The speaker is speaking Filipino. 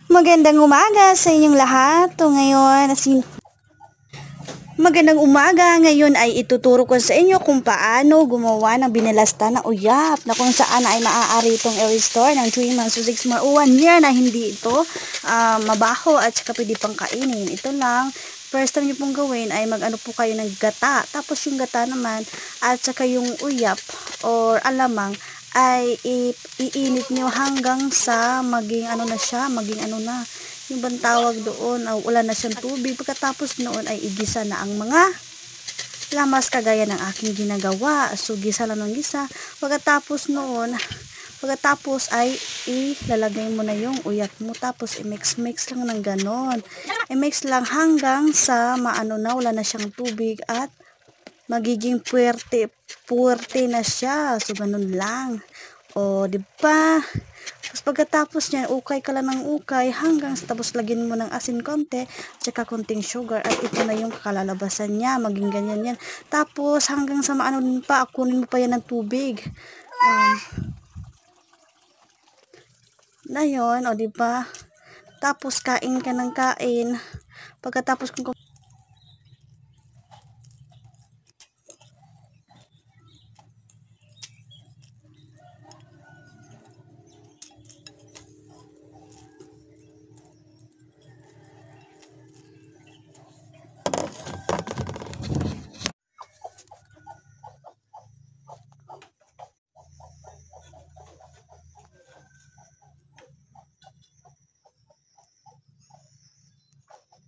Magandang umaga sa inyong lahat. Magandang umaga. Ngayon ay ituturo ko sa inyo kung paano gumawa ng binalasta na uyap na kung saan ay maaari itong i-restore ng 3 months to 6 months o 1 year na hindi ito mabaho at saka pwede pang kainin. Ito lang. First time nyo pong gawin ay mag-ano po kayo ng gata. Tapos yung gata naman at saka yung uyap or alamang ay iinit nyo hanggang sa maging ano na siya, yung bang tawag doon, wala na siyang tubig. Pagkatapos noon ay igisa na ang mga lamas kagaya ng aking ginagawa. So gisa lang ng gisa. Pagkatapos ay ilalagay mo na yung uyap mo. Tapos i-mix lang ng ganon. I-mix lang hanggang sa maano na, wala na siyang tubig at magiging puwerte na siya. So ganun lang. O, di ba? Tapos pagkatapos niyan, ukay ka lang ng ukay hanggang tapos lagyan mo ng asin konti, tsaka konting sugar at ito na yung kalalabasan niya. Maging ganyan yan. Tapos hanggang sa maano din pa, kunin mo pa yan ng tubig. Na yun, o di ba? Tapos kain ka ng kain. Pagkatapos kung